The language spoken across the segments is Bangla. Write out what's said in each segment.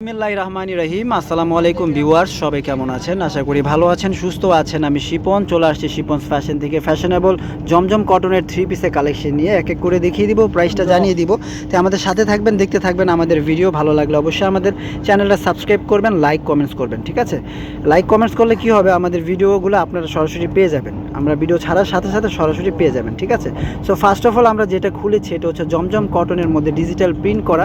বিসমিল্লাহির রহমানির রহিম। আসসালামু আলাইকুম ভিউয়ার্স, সবাই কেমন আছেন? আশা করি ভালো আছেন, সুস্থ আছেন। আমি শিপন চলে আসছি শিপনস ফ্যাশন থেকে ফ্যাশনেবল জমজম কটনের 3 পিসের কালেকশন নিয়ে এক এক করে দেখিয়ে দিব, প্রাইসটা জানিয়ে দিব। তো আমাদের সাথে থাকবেন, দেখতে থাকবেন আমাদের ভিডিও। ভালো লাগলে অবশ্যই আমাদের চ্যানেলটা সাবস্ক্রাইব করবেন, লাইক কমেন্টস করবেন, ঠিক আছে? লাইক কমেন্টস করলে কি হবে, আমাদের ভিডিওগুলো আপনারা সরাসরি পেয়ে যাবেন। আমরা ভিডিও ছাড়ার সাথে সাথে সরাসরি পেয়ে যাবেন, ঠিক আছে? সো ফার্স্ট অফ অল আমরা যেটা খুলেছি এটা হচ্ছে জমজম কটনের মধ্যে ডিজিটাল প্রিন্ট করা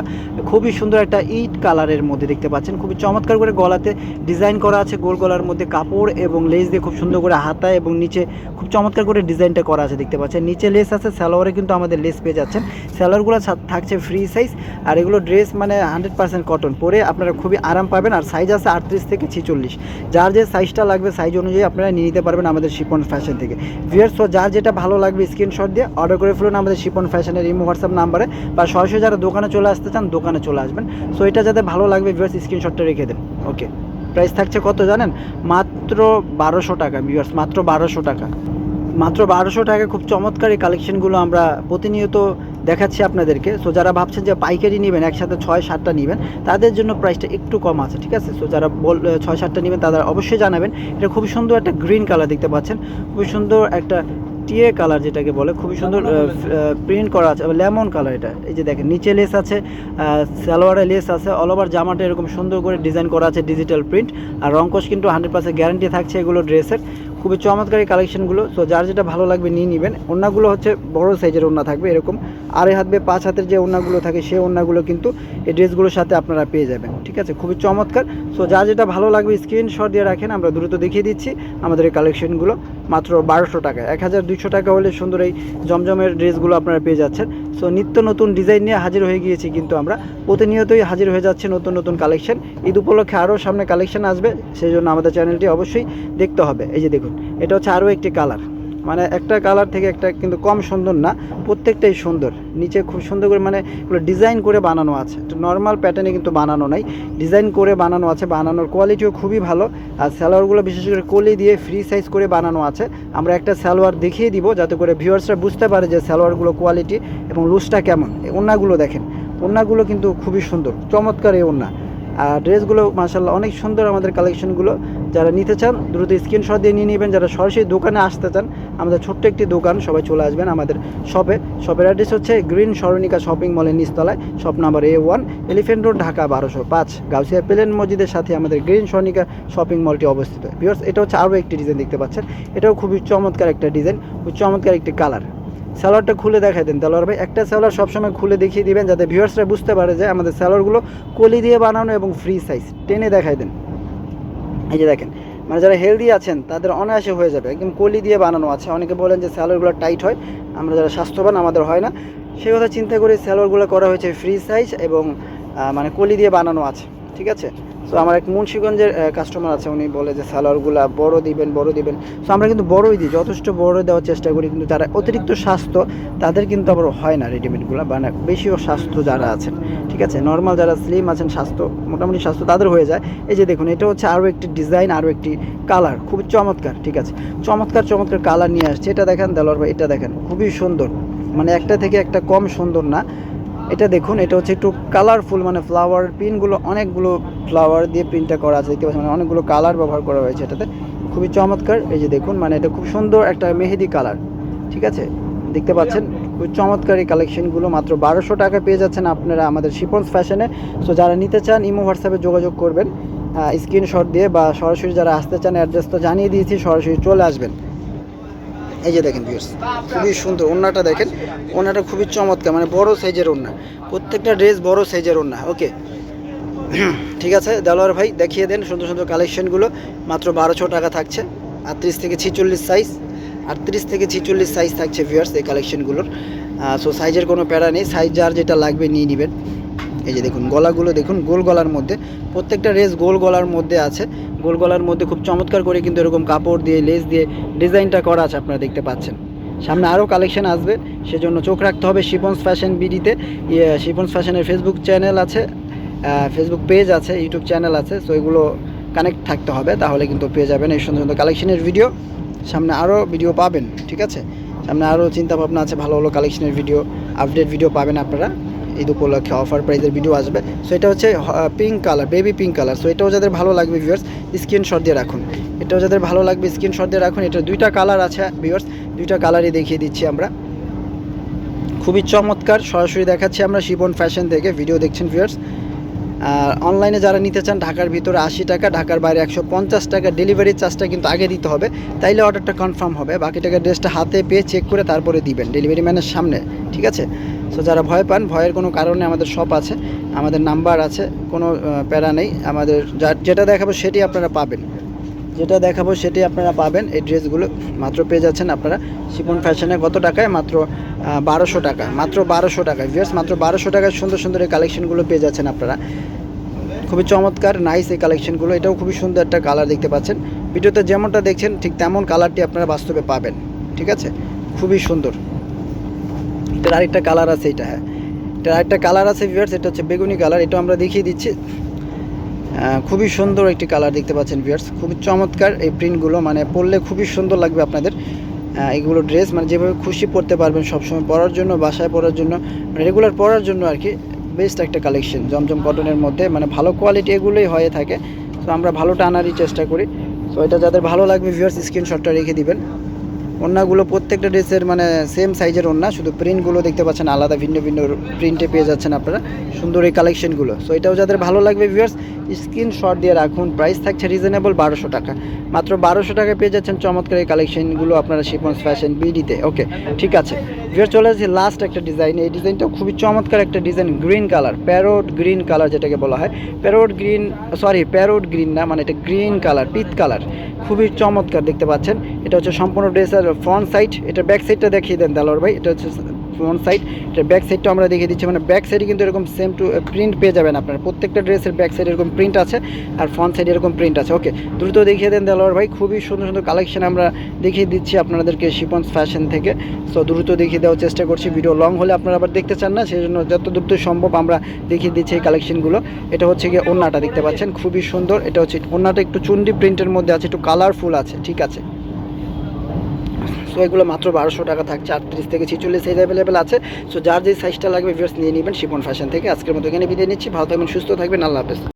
খুবই সুন্দর একটা ইট কালারের মধ্যে দেখতে পাচ্ছেন। খুবই চমৎকার করে গলাতে ডিজাইন করা আছে, গোল গলার মধ্যে কাপড় এবং লেস দিয়ে খুব সুন্দর করে হাতা এবং নিচে খুব চমৎকার করে ডিজাইনটা করা আছে দেখতে পাচ্ছেন। নিচে লেস আছে, সালোয়ারে কিন্তু আমাদের লেস পেয়ে যাচ্ছেন। সালোয়ারগুলো থাকছে ফ্রি সাইজ, আর এগুলো ড্রেস মানে 100% কটন, পরে আপনারা খুবই আরাম পাবেন। আর সাইজ আছে 38 থেকে 46, যার যে সাইজটা লাগবে সাইজ অনুযায়ী আপনারা নিয়ে নিতে পারবেন আমাদের শিপন ফ্যাশন থেকে। ভিউয়ার্স, সো যার যেটা ভালো লাগবে স্ক্রিনশট দিয়ে অর্ডার করে ফেলুন আমাদের শিপন ফ্যাশনের ইমো হোয়াটসঅ্যাপ নাম্বারে, বা সরাসরি যারা দোকানে চলে আসতে চান দোকানে চলে আসবেন। সো এটা যাতে ভালো লাগবে ভিউয়ার্স স্ক্রিনশটটা রেখে দেন। ওকে, প্রাইস থাকছে কত জানেন? মাত্র 1200 টাকা ভিউয়ার্স, মাত্র 1200 টাকা, মাত্র 1200 টাকা। খুব চমৎকার এই কালেকশনগুলো আমরা প্রতিনিয়ত দেখাচ্ছি আপনাদেরকে। সো যারা ভাবছেন যে পাইকারি নেবেন, একসাথে 6-7টা নেবেন, তাদের জন্য প্রাইসটা একটু কম আছে, ঠিক আছে? সো যারা 6-7টা নেবেন তারা অবশ্যই জানাবেন। এটা খুবই সুন্দর একটা গ্রিন কালার দেখতে পাচ্ছেন, খুবই সুন্দর একটা টিয়ে কালার যেটাকে বলে, খুবই সুন্দর প্রিন্ট করা আছে, লেমন কালার এটা। এই যে দেখেন নিচে লেস আছে, সালোয়ারে লেস আছে, অল ওভার জামাটা এরকম সুন্দর করে ডিজাইন করা আছে, ডিজিটাল প্রিন্ট। আর রংকশ কিন্তু 100% গ্যারান্টি থাকছে এগুলো ড্রেসের। খুবই চমৎকার এই কালেকশনগুলো। সো যার যেটা ভালো লাগবে নিয়ে নেবেন। ওড়নাগুলো হচ্ছে বড় সাইজের ওড়না থাকবে, এরকম 2.5 হাত 5 হাতের যে ওড়নাগুলো থাকে সেই ওড়নাগুলো কিন্তু এই ড্রেসগুলোর সাথে আপনারা পেয়ে যাবেন, ঠিক আছে? খুবই চমৎকার। সো যার যেটা ভালো লাগবে স্ক্রিনশট দিয়ে রাখেন, আমরা দ্রুত দেখিয়ে দিচ্ছি আমাদের এই কালেকশনগুলো। মাত্র 1200 টাকা, 1200 টাকা হলে সুন্দর এই জমজমের ড্রেসগুলো আপনারা পেয়ে যাচ্ছেন। সো নিত্য নতুন ডিজাইন নিয়ে হাজির হয়ে গিয়েছি, কিন্তু আমরা প্রতিনিয়তই হাজির হয়ে যাচ্ছি নতুন নতুন কালেকশন। ঈদ উপলক্ষে আরও সামনে কালেকশন আসবে, সেই জন্য আমাদের চ্যানেলটি অবশ্যই দেখতে হবে। এই যে দেখুন, এটা হচ্ছে আরও একটি কালার, মানে একটা কালার থেকে একটা কিন্তু কম সুন্দর না, প্রত্যেকটাই সুন্দর। নিচে খুব সুন্দর করে মানে এগুলো ডিজাইন করে বানানো আছে, নর্মাল প্যাটার্নে কিন্তু বানানো নাই, ডিজাইন করে বানানো আছে। বানানোর কোয়ালিটিও খুবই ভালো। আর সালোয়ারগুলো বিশেষ করে কলি দিয়ে ফ্রি সাইজ করে বানানো আছে। আমরা একটা সালোয়ার দেখিয়ে দিব যাতে করে ভিউয়ার্সরা বুঝতে পারে যে সালোয়ারগুলো কোয়ালিটি এবং লুজটা কেমন। ওড়নাগুলো দেখেন, ওড়নাগুলো কিন্তু খুবই সুন্দর, চমৎকার এই ওড়না। আর ড্রেসগুলো মাশাআল্লাহ অনেক সুন্দর আমাদের কালেকশনগুলো। যারা নিতে চান দ্রুত স্ক্রিনশট দিয়ে নিয়ে নেবেন। যারা সরাসরি দোকানে আসতে চান, আমাদের ছোট্ট একটি দোকান, সবাই চলে আসবেন আমাদের শপে। শপের অ্যাড্রেস হচ্ছে গ্রিন স্মরণিকা শপিং মলের নিচতলায়, shop number A1, elephant road, Dhaka 1205। Gausia প্লেন মসজিদের সাথে আমাদের গ্রিন স্মরণিকা শপিং মলটি অবস্থিত। ভিউয়ার্স, এটা হচ্ছে আরও একটি ডিজাইন দেখতে পাচ্ছেন, এটাও খুবই চমৎকার একটা ডিজাইন, খুব চমৎকার একটি কালার। সালোয়ারটা খুলে দেখাই দেন দেলোয়ার ভাই। একটা সালোয়ার সবসময় খুলে দেখিয়ে দিবেন যাতে ভিউয়ার্সরা বুঝতে পারে যে আমাদের সালোয়ারগুলো কলি দিয়ে বানানো এবং ফ্রি সাইজ। টেনে দেখাই দেন। এই যে দেখেন, মানে যারা হেলদি আছেন তাদের অনায়াসে হয়ে যাবে, একদম কলি দিয়ে বানানো আছে। অনেকে বলেন যে সালোয়ারগুলো টাইট হয়, আমরা যারা স্বাস্থ্যবান আমাদের হয় না, সেই কথা চিন্তা করে সালোয়ারগুলো করা হয়েছে ফ্রি সাইজ এবং মানে কলি দিয়ে বানানো আছে, ঠিক আছে? সো আমার এক মুন্সিগঞ্জের কাস্টমার আছে, উনি বলে যে সালোয়ারগুলো বড় দিবেন, বড় দিবেন। সো আমরা কিন্তু বড়ই দিই, যথেষ্ট বড় দেওয়ার চেষ্টা করি, কিন্তু যারা অতিরিক্ত স্বাস্থ্য তাদের কিন্তু আবার হয় না রেডিমেডগুলো, মানে বেশিও স্বাস্থ্য যারা আছেন, ঠিক আছে? নর্মাল যারা স্লিম আছেন, স্বাস্থ্য মোটামুটি স্বাস্থ্য তাদের হয়ে যায়। এই যে দেখুন, এটা হচ্ছে আরও একটি ডিজাইন, আরও একটি কালার, খুব চমৎকার, ঠিক আছে? চমৎকার চমৎকার কালার নিয়ে আসছে। এটা দেখেন দেলোয়ার ভাই, এটা দেখেন খুবই সুন্দর, মানে একটা থেকে একটা কম সুন্দর না। এটা দেখুন, এটা হচ্ছে একটু কালারফুল, মানে ফ্লাওয়ার প্রিন্টগুলো, অনেকগুলো ফ্লাওয়ার দিয়ে প্রিন্টটা করা আছে দেখতে পাচ্ছেন, মানে অনেকগুলো কালার ব্যবহার করা হয়েছে এটাতে, খুবই চমৎকার। এই যে দেখুন, মানে এটা খুব সুন্দর একটা মেহেদি কালার, ঠিক আছে? দেখতে পাচ্ছেন খুব চমৎকার এই কালেকশনগুলো মাত্র 1200 টাকা পেয়ে যাচ্ছেন আপনারা আমাদের শিপনস ফ্যাশনে। সো যারা নিতে চান ইমো হোয়াটসঅ্যাপে যোগাযোগ করবেন স্ক্রিনশট দিয়ে, বা সরাসরি যারা আসতে চান অ্যাড্রেস তো জানিয়ে দিয়েছি, সরাসরি চলে আসবেন। এই যে দেখেন ভিউয়ার্স, খুবই সুন্দর ওড়নাটা দেখেন, ওড়নাটা খুবই চমৎকার, মানে বড় সাইজের ওড়না, প্রত্যেকটা ড্রেস বড় সাইজের ওড়না। ওকে, ঠিক আছে দেলোয়ার ভাই, দেখিয়ে দেন সুন্দর সুন্দর কালেকশনগুলো। মাত্র 1200 টাকা থাকছে, 38 থেকে 46 সাইজ, 38 থেকে 46 সাইজ থাকছে ভিউয়ার্স এই কালেকশনগুলোর। সো সাইজের কোনো প্যারা নেই, সাইজ যার যেটা লাগবে নিয়ে নেবেন। এই যে দেখুন, গলাগুলো দেখুন, গোল গলার মধ্যে, প্রত্যেকটা ড্রেস গোল গলার মধ্যে আছে। গোল গলার মধ্যে খুব চমৎকার করে কিন্তু এরকম কাপড় দিয়ে লেস দিয়ে ডিজাইনটা করা আছে, আপনারা দেখতে পাচ্ছেন। সামনে আরও কালেকশন আসবে, সেজন্য চোখ রাখতে হবে শিপনস ফ্যাশন বিডিতে। শিপনস ফ্যাশনের ফেসবুক চ্যানেল আছে, ফেসবুক পেজ আছে, ইউটিউব চ্যানেল আছে। সো এগুলো কানেক্ট থাকতে হবে, তাহলে কিন্তু পেয়ে যাবেন এই সুন্দর সুন্দর কালেকশনের ভিডিও। সামনে আরও ভিডিও পাবেন, ঠিক আছে? সামনে আরও চিন্তা ভাবনা আছে, ভালো ভালো কালেকশনের ভিডিও, আপডেট ভিডিও পাবেন আপনারা ঈদ উপলক্ষে অফার প্রাইজের ভিডিও আসবে। সো এটা হচ্ছে pink colour, baby pink colour. So এটাও যাদের ভালো লাগবে ভিউয়ার্স স্ক্রিনশট দিয়ে রাখুন, এটাও যাদের ভালো লাগবে স্ক্রিনশট দিয়ে রাখুন। এটা দুইটা কালার আছে ভিউয়ার্স, দুইটা কালারই দেখিয়ে দিচ্ছি আমরা, খুবই চমৎকার। সরাসরি দেখাচ্ছি আমরা শিপন ফ্যাশন থেকে, ভিডিও দেখছেন ভিউয়ার্স। আর অনলাইনে যারা নিতে চান ঢাকার ভিতরে 80 টাকা, ঢাকার বাইরে 150 টাকা, ডেলিভারি চার্জটা কিন্তু আগে দিতে হবে, তাইলে অর্ডারটা কনফার্ম হবে। বাকি টাকা ড্রেসটা হাতে পেয়ে চেক করে তারপরে দিবেন ডেলিভারি ম্যানের সামনে, ঠিক আছে? সো যারা ভয় পান, ভয়ের কোনো কারণে আমাদের শপ আছে, আমাদের নাম্বার আছে, কোনো প্যারা নেই। আমাদের যেটা দেখাবো সেটি আপনারা পাবেন, যেটা দেখাবো সেটি আপনারা পাবেন। এই ড্রেসগুলো মাত্র পেয়ে যাচ্ছেন আপনারা শিপন ফ্যাশনে। কত টাকায়? মাত্র 1200 টাকা, মাত্র 1200 টাকায় ভিউয়ার্স, মাত্র 1200 টাকায় সুন্দর সুন্দর এই কালেকশনগুলো পেয়ে যাচ্ছেন আপনারা। খুবই চমৎকার, নাইস এই কালেকশনগুলো। এটাও খুবই সুন্দর একটা কালার দেখতে পাচ্ছেন, ভিডিওতে যেমনটা দেখছেন ঠিক তেমন কালারটি আপনারা বাস্তবে পাবেন, ঠিক আছে? খুবই সুন্দর। এটার আরেকটা কালার আছে, এটা হ্যাঁ, এটার আরেকটা কালার আছে ভিউয়ার্স, এটা হচ্ছে বেগুনি কালার, এটা আমরা দেখিয়ে দিচ্ছি। খুবই সুন্দর একটি কালার দেখতে পাচ্ছেন ভিউয়ার্স, খুবই চমৎকার এই প্রিন্টগুলো, মানে পরলে খুবই সুন্দর লাগবে আপনাদের। এইগুলো ড্রেস মানে যেভাবে খুশি পরতে পারবেন, সবসময় পরার জন্য, বাসায় পরার জন্য, মানে রেগুলার পরার জন্য আর কি, বেস্ট একটা কালেকশন জমজম কটনের মধ্যে। মানে ভালো কোয়ালিটি এগুলোই হয়ে থাকে, তো আমরা ভালোটা আনারই চেষ্টা করি। তো এটা যাদের ভালো লাগবে ভিউয়ার্স স্ক্রিনশটটা রেখে দিবেন। ওড়নাগুলো প্রত্যেকটা ড্রেসের মানে সেম সাইজের ওড়না, শুধু প্রিন্টগুলো দেখতে পাচ্ছেন আলাদা, ভিন্ন ভিন্ন প্রিন্টে পেয়ে যাচ্ছেন আপনারা সুন্দর এই কালেকশনগুলো। সো এটাও যাদের ভালো লাগবে ভিউয়ার্স স্ক্রিনশট দিয়ে রাখুন। প্রাইস থাকছে রিজনেবল 1200 টাকা, মাত্র 1200 টাকায় পেয়ে যাচ্ছেন চমৎকার এই কালেকশনগুলো আপনারা শিপন্স ফ্যাশন বিডিতে। ওকে, ঠিক আছে ভিউয়ার্স, চলে আসছি লাস্ট একটা ডিজাইন। এই ডিজাইনটাও খুবই চমৎকার একটা design, green colour, parrot green colour যেটাকে বলা হয়। প্যারোট গ্রিন না, মানে এটা গ্রিন কালার, পিচ কালার, খুবই চমৎকার দেখতে পাচ্ছেন। এটা হচ্ছে সম্পূর্ণ ড্রেসের ফ্রন্ট সাইড, এটা ব্যাক সাইডটা দেখিয়ে দেন দেলোয়ার ভাই। এটা হচ্ছে ফ্রন্ট সাইড, এটা ব্যাক সাইডটা আমরা দেখিয়ে দিচ্ছি। মানে ব্যাক সাইডে কিন্তু এরকম সেম টু প্রিন্ট পেয়ে যাবেন আপনারা, প্রত্যেকটা ড্রেসের ব্যাক সাইডে এরকম প্রিন্ট আছে আর ফ্রন্ট সাইডে এরকম প্রিন্ট আছে। ওকে, দ্রুত দেখিয়ে দেন দেলোয়ার ভাই। খুবই সুন্দর সুন্দর কালেকশন আমরা দেখিয়ে দিচ্ছি আপনাদেরকে শিপন্স ফ্যাশন থেকে। সো দ্রুত দেখিয়ে দেওয়ার চেষ্টা করছি, ভিডিও লং হলে আপনারা আবার দেখতে চান না, সেই জন্য যত দ্রুত সম্ভব আমরা দেখিয়ে দিচ্ছি এই কালেকশনগুলো। এটা হচ্ছে গিয়ে ওড়নাটা দেখতে পাচ্ছেন, খুবই সুন্দর। এটা হচ্ছে ওড়নাটা একটু চুন্ডি প্রিন্টের মধ্যে আছে, একটু কালারফুল আছে, ঠিক আছে? সো এগুলো মাত্র 1200 টাকা থাকছে, 38 থেকে 46 সাইজ অ্যাভেলেবেল আছে। সো যার যে সাইজটা লাগবে ভিউয়ার্স নিয়ে নেবেন শিপন ফ্যাশন থেকে। আজকের মতো এখানে বিদায় নিচ্ছি, ভালো থাকবেন, সুস্থ থাকবেন, আল্লাহ হাফেজ।